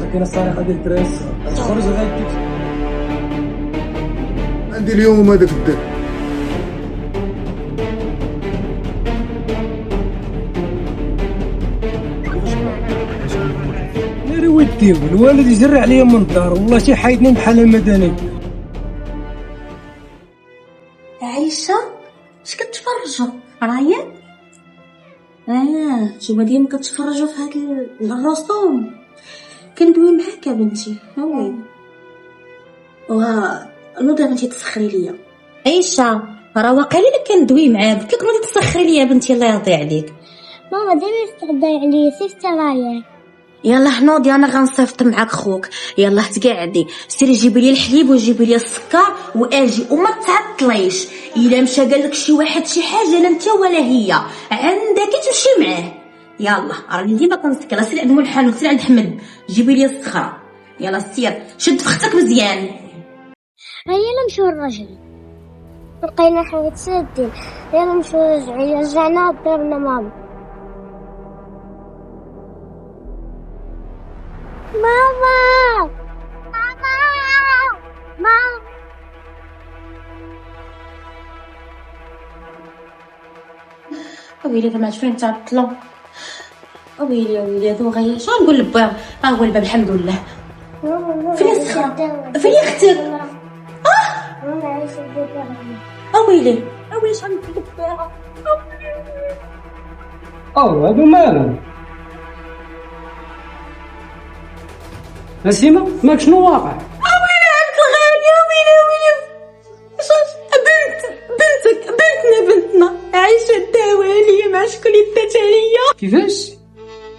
كاينه الصريحه ديال الدراري الصغار تخرج غيديك. عندي اليوم هذا في الدار. ناري ودي الوالد يجري عليا من الدار والله شي حايدني بحال المدني. عايشة اش كتفرجوا رايا؟ نتوما ديما كتفرجوا في هاد الرسوم. كندوي معاك يا بنتي وي نوضي بنتي تسخري ليا. عيشة راه واقيلا كندوي معاك قلت لك نوضي تسخري ليا بنتي الله يرضي عليك. ماما ديما تغداي عليا سيفتي رايا. يلا نوضي انا غنصيفط معاك خوك. يلا تقعدي سيري جيبي لي الحليب وجيبي لي السكر واجي وما تعطليش. الا مشى قال لك شي واحد شي حاجه لا انت ولا هي عندك تمشي معاه. يلا راني ديما كنسكر. لا سيري عند مول الحانوت سيري عند حمد جيبي لي الصخره. يلا سير شد فختك مزيان. هيا نمشيو للرجل لقينا حاجه سادين. يلا نمشيو رجعنا دارنا ماما. ماما ماما ماما ويلي ما عرفت فين تعطلوا. ويلي هذو غير شنو نقول لبا. هو الباب الحمد لله. فين السخره فين اختك؟ ويلي شحال نكذب فيها. هادو مالهم نسيمة ماك شنو واقع؟ ويلي عبد الغالي ويلي بنتنا عايشة الدوالي مع شكون التتالية.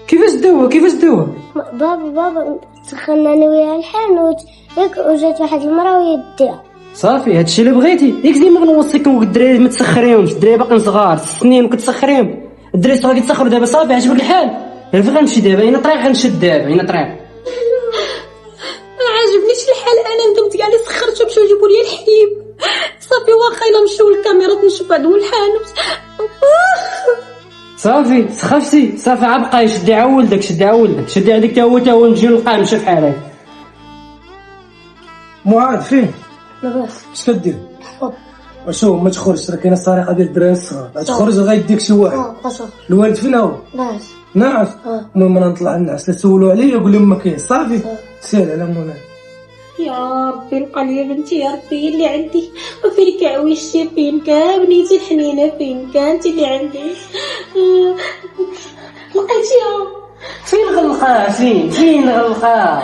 كيفاش دوا بابا سخنا انا وياها الحانوت ياك وجات واحد المرا ويديها. صافي هادشي اللي بغيتي. ياك ديما غنوصيكم الدراري ما تسخريهمش. الدراري باقيين صغار 6 سنين وكتسخريهم. الدراري الصغار كيتسخروا دابا صافي عجبك الحال. فين غنمشي دابا؟ اين طريق غنشد دابا؟ اين طريق؟ ما عجبنيش الحال. انا ندمت كاع اللي سخرت ومشاو جيبوا لي الحليب. صافي واخا الا مشاو للكاميرا نشوف عندهم الحانوت. صافي سخفتي صافي عبقاي. شدي على ولدك شدي عليك تا هو نجيو نلقاه مشى بحال هكا. معاذ فين؟ لاباس اش كدير؟ وشوف ما تخرجش راه كاينه الصريحه ديال الدراري الصغار. تخرج غيديك شي واحد. الوالد فين هو؟ ناعس. المهم انا نطلع الناس لا سولوا عليا قول لهم ما كاين. صافي سير على مولانا. يا ربي لقى لي بنتي يا ربي اللي عندي. وفين كعويشتي فين كان بنيتي الحنينه فين كانتي اللي عندي. لقيتيها فين غلقاه؟ فين غلقاه؟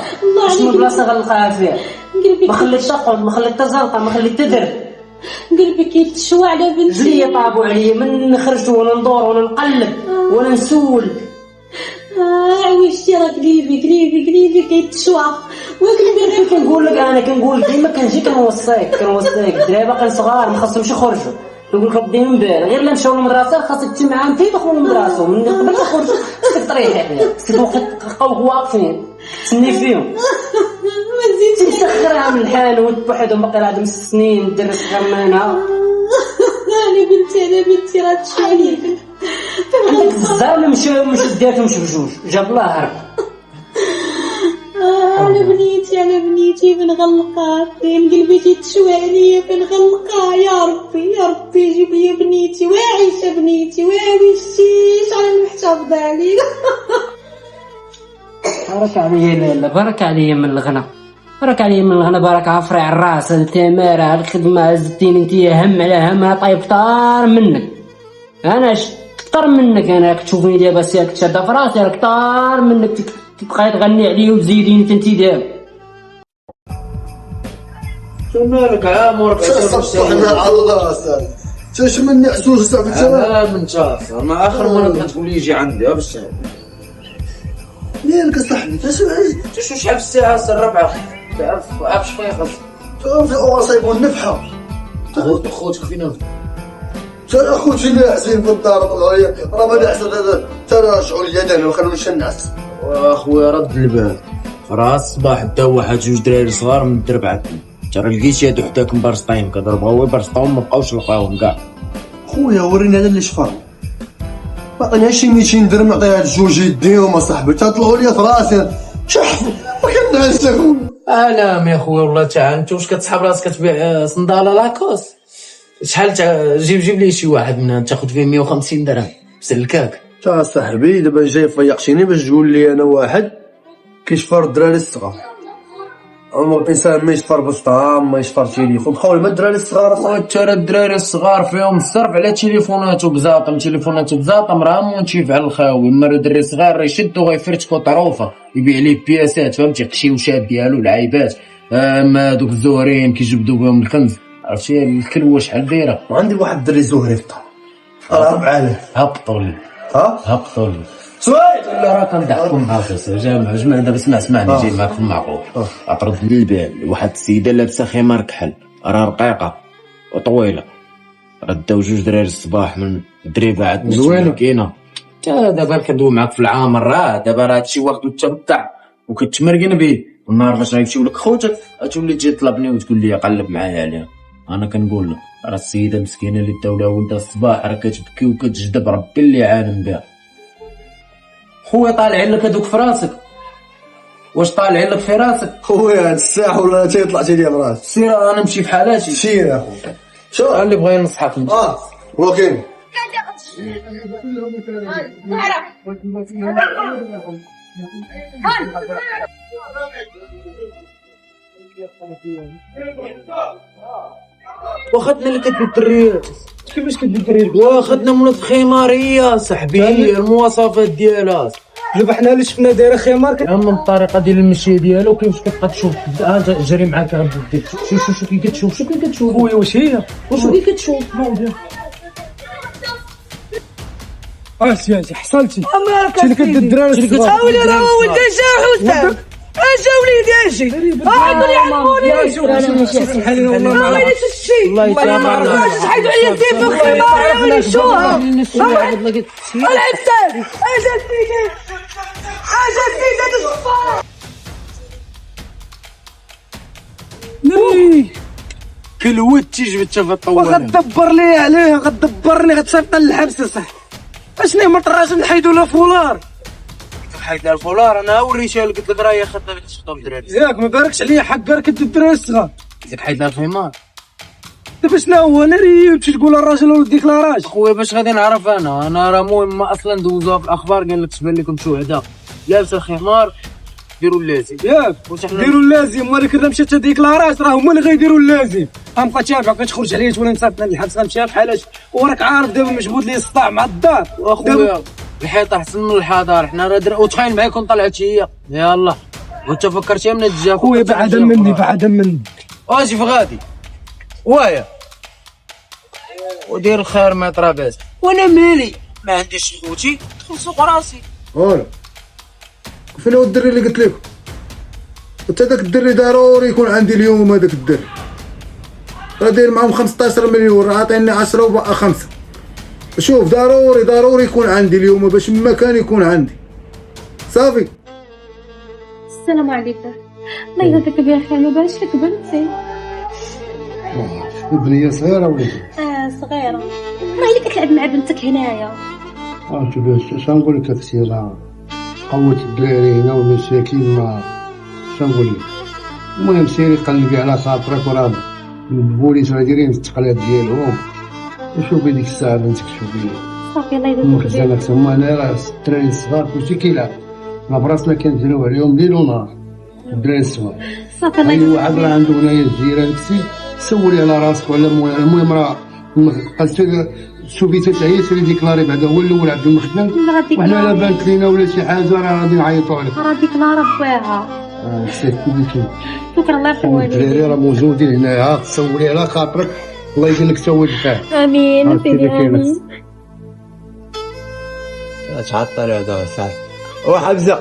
شنو بلاصه غلقاه فيها؟ ما خليت تقعد ما خليت تزرقه ما خليت تدر. قلبي كيتشوى على بنتي. زليه طابوا عليا من نخرج وانا ندور وانا نقلب وانا نسول. عويشتي راه قليبي كيتشوى. وكنت كنقول لك ديما كنجي كنوصيك الدراري باقيين صغار ما خاصهمش يخرجوا. نقول لك ردي من بال غير لا مشاو للمدرسه خاصك تجي معاهم حتى يدخلوا للمدرسه من قبل ما يخرجوا خاصك تريح عليهم. بقاو واقفين تسني فيهم. تسخرها من الحانوت بوحدهم باقي عندهم 6 سنين درس غمانها. انا بنتي راه تشوى عليك. عندك الزار مشى داتهم بجوج جاب الله هرب. انا بنيتي فين غلقها فين قلبي تشوى عليا فين غلقها. يا ربي جيب لي بنيتي وعايشه بنيتي وعايشتي شحال محتفظه عليك. بارك عليا من الغنى بارك عفري على الراس التماره على الخدمه زدتيني انتيا هم على هم طايب كتار منك. انا كتر منك انا كتشوفني دابا ساكت شاده في راسي راه كتار منك تبقاي تغني عليا وتزيديني انت دابا. شو مالك عامر صحنا على الله استاذ تاش من عسوس صاحبي انا من شاطر ما اخر مره تقول لي يجي عندي بالساعه مالك صاحبي شو شحال في الساعه الربعه تعرف عرف شويه خلص تعرف الاوصيب والنفحه. خوتك فينا ترى اخوتي ناعسين في الدار راه ما نعس ترى شعور اليدين ما خلونيش نعس. واخويا رد البال راس صباح دا واحد جوج دراري صغار من الدرب عندنا ترى لقيت يدو حداك مبرسطين كضربوا ويبرسطوهم ما بقاوش لقاوهم كاع. خويا ورينا هذا اللي شفر ما عطيناش شي 200 درهم نعطيها لجوج يديهم اصاحبي تطلعوا لي في راسي شحفوا ما كنعس اخويا. نعم يا خويا والله تا انت واش كتسحب راسك كتبيع صنداله لاكوست؟ شحال جيب لي شي واحد منها تاخذ فيه 150 درهم بسلكاك. تا صاحبي دابا جاي فيقتيني باش تقول لي انا واحد كيشفر الدراري الصغار. عمر الانسان ما يشفر بسطام ما يشفر تليفون بقاو ما الدراري الصغار. ترى الدراري الصغار فيهم الصرف على تليفوناتو بزاطم راه مونتيف على الخاوي. مره الدري صغار يشد وغيفرتكو طروفه يبيع ليه بياسات فهمتي قشيوشات ديالو العايبات ما دوك الزهرين كيجبدوا بهم الكنز عرفتي الكلوه شحال دايره. وعندي واحد الدري زهري في الدار 4000 هبطوا لي سويد لا راه كنضحكوا معاك جمع دابا اسمعني جاي معاك في المعقول. عطرد لي البال واحد السيده لابسه خمار كحل راه رقيقه وطويله راه داو جوج دراري الصباح من دريبه عاد زوينه كاينه تا دابا كندوي معاك في العامر راه دابا راه هادشي واخدو تبطع وكتمرقن به. النهار فاش غيمشيو لك خوتك غتولي تجي تطلبني وتقول لي قلب معايا عليها. انا كنقول لك راه السيده مسكينه اللي داو لها ولدها الصباح راه كتبكي وكتجدب ربي اللي عالم بها. خويا طالعين لك هذوك في راسك واش طالعين لك في راسك خويا الساح ولا تيطلع لي براسي. سير انا نمشي في حالاتي. سير يا خويا شو اللي بغى ينصحك ولكن واخدنا لك الدري كيفاش كدير واخدنا من الخماريه صاحبي المواصفات ديالها دابا حنا اللي شفنا دايره خمار من الطريقه ديال المشي ديالو كيفاش كتبقى تشوف جري معاك شو كي كتشوف خويا واش هي كي كتشوف سيدي حصلتي امالك شنو كدير الدراري الصغار ولي راه ولدي جا حسام اجا وليدي اجي عاودوا يعرفوني سبحان الله والله ما وليت الشيء الله يسامحك تحيدوا عليا الدين بالخمار يا ولي شوها العسل اجا سيدي الصفار كلوتي جبتها في الطوال وغدبر لي عليه غدبرني غتصيفط للحبس صح اشني من الراجل نحيدو له فولار حيد الفولار انا وريتها لك قلت لك راه هي خدنا لك تشطب الدراري ياك ما باركش عليا حقا كدير الدراري الصغار زيد حيد الخمار. دابا شنو هو انا ريو تمشي تقول للراجل ولد ديكلاراج خويا باش غادي نعرف انا راه المهم اصلا دوزوها في الاخبار قال لك تبان لكم شهداء لابسه الخمار ديروا اللازم ياك ديروا اللازم ولكن الا مشات ديكلاراج راه هما اللي غيديروا اللازم غنبقى تابع كتخرج عليا تولي نصيفط للحبس غنمشي بحال وراك عارف دابا مجبود لي الصداع مع الدار. واخويا الحيط احسن من الحضار حنا راه وتخاين معاكم طلعت هي يلاه وانت فكرتي من الجا خويا بعدا مني اجي في غادي وايا ودير الخير ما طرابات وانا مالي ما عنديش خوتي دخل سوق راسي. فوالا فين هو الدري اللي قلت لكم انت داك الدري ضروري يكون عندي اليوم هذاك الدري راه داير معاهم 15 مليون راه عطيني 10 وبقى 5. شوف ضروري يكون عندي اليوم باش ما كان يكون عندي صافي. السلام عليكم الله يجازيك بخير. ما بالش لك بنتي البنيه صغيره وليدي صغيره والله اللي كتلعب مع بنتك هنايا. شنو نقول لك اختي راه قوة الدراري هنا والمساكين ما شنو نقول لك. المهم سيري قلبي على خاطرك وراه البوليس راه دايرين التقليد ديالهم وشوفي ديك الساعه بنتك شوفي صافي الله يجازيك بخير. تما انا راه الدراري الصغار كلشي كيلعب ما براسنا كنجريو عليهم ليل ونهار الدراري الصغار. صافي الله اي يجازيك واحد راه عنده هنايا الجيران كسي سولي على راسك ولا المهم راه شوفي تتعيا سيري ديكلاري بعدا هو الاول عبد المخدم وحنا لا بانت لينا ولا شي حاجه راه غادي نعيطوا عليك. راه ديكلارا بواها. شكرا الله يرحم والديك. الدراري راه موجودين هنايا تصوري على خاطرك الله يدير لك تسوي الخير. امين سيدي امين. تعطل هذا صاحبي وحبزه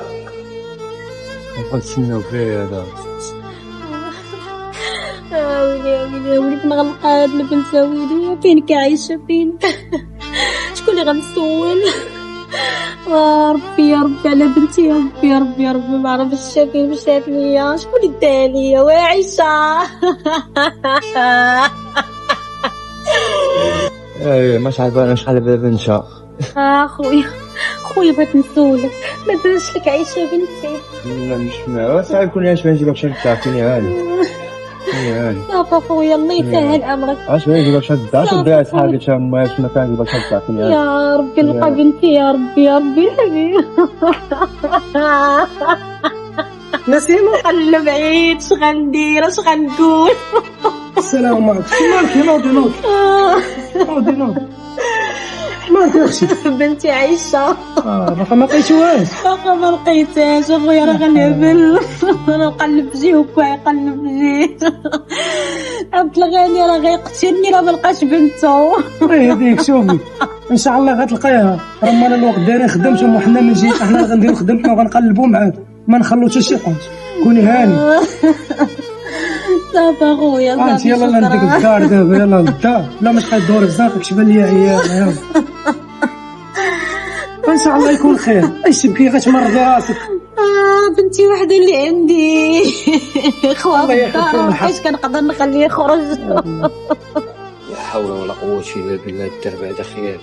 نتسناو فيه هذا ويلي وليت مغلقه هاد البنت ويلي فين كعايشه فين شكون اللي غنسول ربي على بنتي يا ربي ما عرفتش فين مشات ليا شكون اللي داها ليا واعيشه مش عارفه انا شحال بنشا خويا خويا بغيت نسولك ما درتش لك عيشه بنتي؟ لا مش معاه صعيب كون عايش بنتي باش تعرفيني هاني هاني صافا خويا الله يسهل امرك. عاش بنتي باش تعرف صحابي ما في مكان باش تعرفيني هاني. يا ربي نلقى بنتي يا ربي يا ربي الحبيب. نسيم نقلب عيد اش غندير اش غنقول. السلام عليكم. مالك يا نوضي مالك يا اختي؟ بنتي عايشه باقا ما لقيتوهاش؟ باقا ما لقيتهاش اخويا راه غنهبل. انا نقلب في جهه وكاع يقلب في جهه. عبد الغني راه غيقتلني راه ما لقاش بنته. هذيك شوفي ان شاء الله غتلقاها. راه انا الوقت دايرين خدمتهم وحنا من جهه حنا غنديرو خدمتنا وغنقلبوا معاك ما نخلو حتى شي حاجه. كوني هاني. صافي اخويا صافي. انت يلا لا نديك الدار دابا يلا للدار. لا ما تبقاي تدوري في زنقك تبان ليا عيانه يلا. ان شاء الله يكون خير. ايش تبكي غتمرضي راسك؟ بنتي وحده اللي عندي. خوها الله في يحفظكم الدار الحق. كيفاش كنقدر نخليه يخرج؟ لا حول ولا قوة إلا بالله. الدرب هذا خيالي.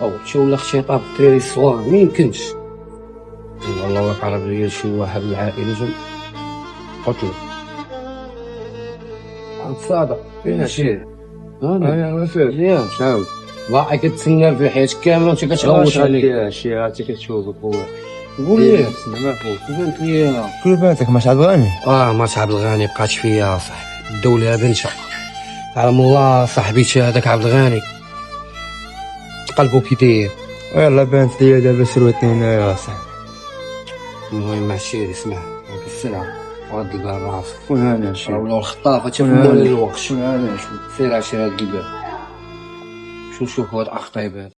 أو شو ولا اختطاف الدراري الصغار ما يمكنش. والله وقع بيا شي واحد من العائلة جم قتلو. صادق فين هادشي؟ انا فين يا شاوي باقي كتسنى في حياتك كاملة وانت كتغوت عليك. شي هاتي كتشوف خويا قول لي ما فوق بنت لي كل بنتك ما شعب غني ما صاحب الغاني بقات فيا صاحبي. الدولة بنشا علم الله صاحبي هذاك عبد الغاني قلبو كي داير. يلا بنت لي دابا سروتني هنايا يا صاحبي. المهم عشيري اسمع هاك السلعة وغد الباب راسك. كون هاني شي ولاو الخطافة تفهموا على الوقت. كون هاني سير عشير هاد الباب شوف هاد الأخ طيب هذا.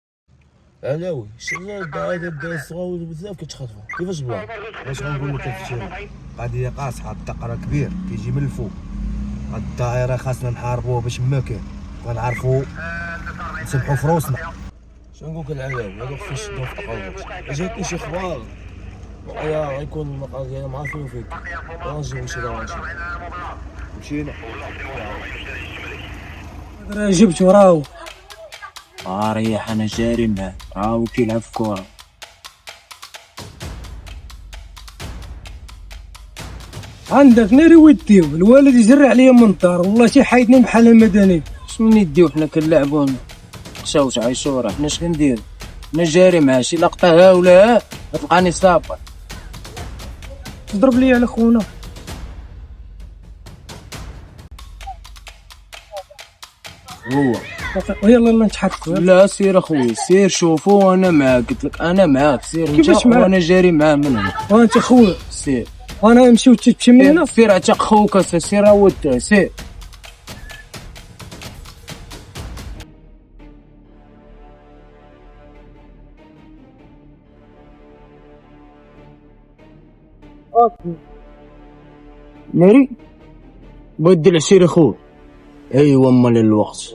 علاوي شغال بعد بدا الصغاوي بزاف كتخطفو كيفاش بلا واش غنقول لك الفتيره قضيه قاصحه الدقره كبير كيجي من الفوق هاد الدائره خاصنا نحاربوها باش ما كان ونعرفو نسمحو في روسنا. شنقول لك العلاوي هادو خصنا نشدو في تقلبات جاتني شي اخبار غيكون المقال ديالهم عارفين فيك غنجيو شي رواشي مشينا راه جبتو راهو. ريح انا جاري معاه راهو كيلعب في كورة. عندك ناري وديو الوالد يزرع عليا من الدار والله شي حايدني بحال المدني. شنو نديو حنا كنلعبو نخشاوش عايشورة حنا اش كندير؟ انا جاري معاه شي لقطة ها ولا ها غتلقاني صابر. تضرب لي على خونا. هو يلا نتحركوا. لا سير اخوي سير شوفو وانا معاك قلت لك انا معاك سير انت كيفاش معاك؟ وانا جاري معاه من هنا. وانت خويا سير انا نمشي وتمشي من هنا. سير عتق خوك سير ود سير. ناري بدي العشير اخوي. ايوا امال الوقت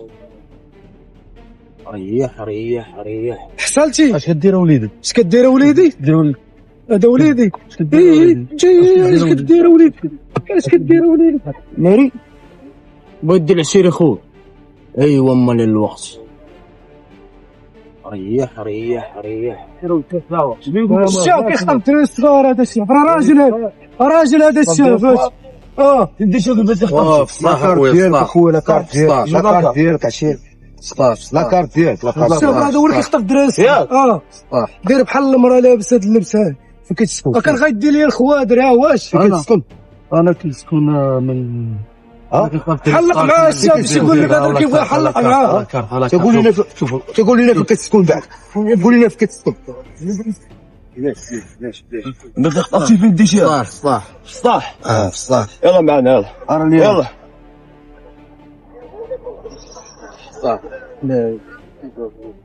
ريح حصلتي اش كدير وليدك اش كدير وليدي؟ دير هذا وليدي. اش كدير جاي اش كدير وليدي؟ اش كدير وليدي؟ ناري بدي العشير اخوي. ايوا امال الوقت ريح الشاف كيخطب الدراري الصغار هذا الشاف راه راجل هذا الشاف. انت شوف كيفاش لا كارت ديالك اخويا لا كارت ديالك عشير لا كارت ديالك الشاف هذا هو اللي كيخطب الدراري الصغار. داير بحال المراه لابسه هاد اللبس هذا. فين كتسكن؟ كان غيدي لي الخوادر واش فين كتسكن؟ انا كنسكن من حلق معاه الشاف باش يقول لك هذا كيبغي يحلق معاه. تقول لنا شوف تقول لنا فين كتسكن بعد قول لنا فين كتسكن. ما تخطفش فين دي شي صح يلا معنا يلا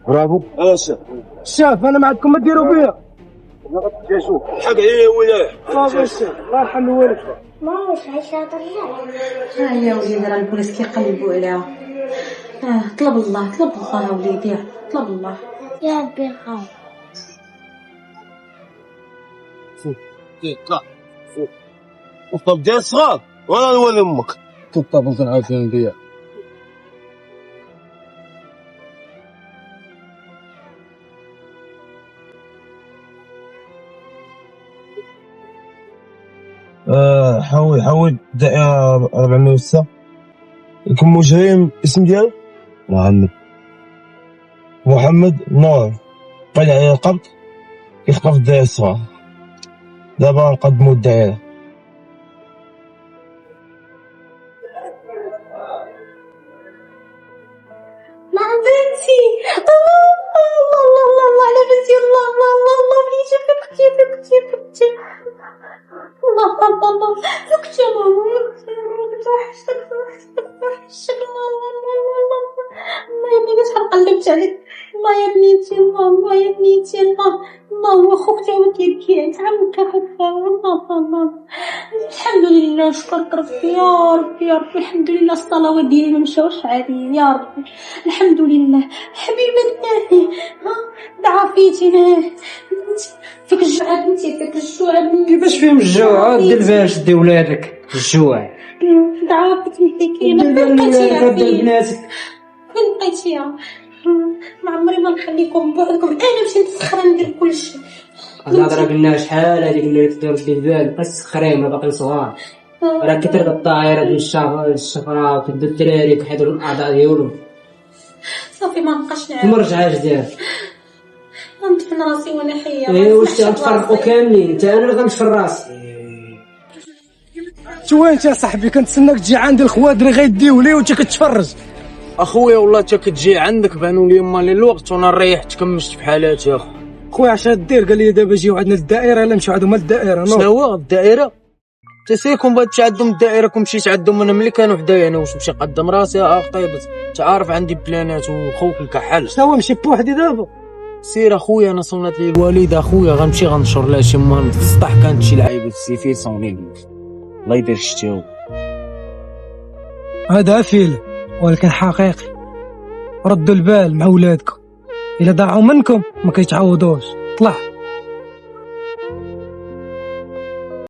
برافو الشاف انا معكم ما ديروا بيا. حق عليا يا ولاد صافي الشاف الله يرحم الوالد. ماهوش عيشة الرجال. يا وليدي راه البوليس كيقلبوا عليها. طلب الله وليدي طلب الله. يا ربي خاف. طلع وطب ديال الصغار ولا نولي امك تطابل كنعاود بيا حاول الدائرة 406. يكون مجرم اسم ديالو محمد نور، طلع عليه القبض يخطف الدائرة الصغار. دابا نقدمو الدائرة. مع بنتي. الله الله الله الله على بنتي. الله الله الله الله بليتي فكتي الله الله الله فكتي وحشتك الله الله يا بنيتي شحال قلبت عليك الله يا بنيتي. الله يا بنيتي. الله هو خوك تا هو كيبكي تعاونك اخويا. الله الحمد لله شكرك ربي يا ربي يا ربي. الحمد لله الصلوات ديالي ما مشاوش عاديين يا ربي. الحمد لله حبيبه الله. ضعفيتي فيك الجوع بنتي فيك الجوع بنتي. كيفاش فيهم الجوع؟ دير باش دي ولادك الجوع. ضعفت مسكينه. فين بقيتي يا ما عمري ما نخليكم بوحدكم. انا مشيت نسخر ندير كلشي. انا ضربنا شحال هذيك اللي تدور في البال بس خريمه باقي صغار. راه كثر الطايره ديال الشفره وكدو الدراري كيحيدوا الاعضاء ديالهم. صافي ما نبقاش نعاود. ما رجعاش ديالك. غندفن راسي وانا حيه. ايه واش غنتفرقوا كاملين؟ انت انا اللي غنشفر راسي. شوين انت يا صاحبي كنتسناك تجي عندي الخوادري غيديو لي وانت كتفرج. اخويا والله تا كتجي عندك بانوا لي مالي الوقت وانا ريحت كمشت في حالاتي. اخو خويا اش دير؟ قال لي دابا جيو عندنا الدائره الا نمشيو عندهم الدائره. شنو هو الدائره؟ تسيكم بغيت تمشي عندهم الدائره كون مشيت عندهم انا ملي كانوا حدايا. انا واش نمشي نقدم راسي طيبت؟ انت عارف عندي بلانات وخوك الكحل. شنو هو نمشي بوحدي دابا؟ سير اخويا انا صونات لي الوالده. اخويا غنمشي غنشر لها شي مان في السطح كانت شي لعيبه السيفي صوني لي الله يدير شتيو. هذا فيلم ولكن حقيقي. ردوا البال مع ولادكم، الا ضاعوا منكم ما كيتعوضوش. طلع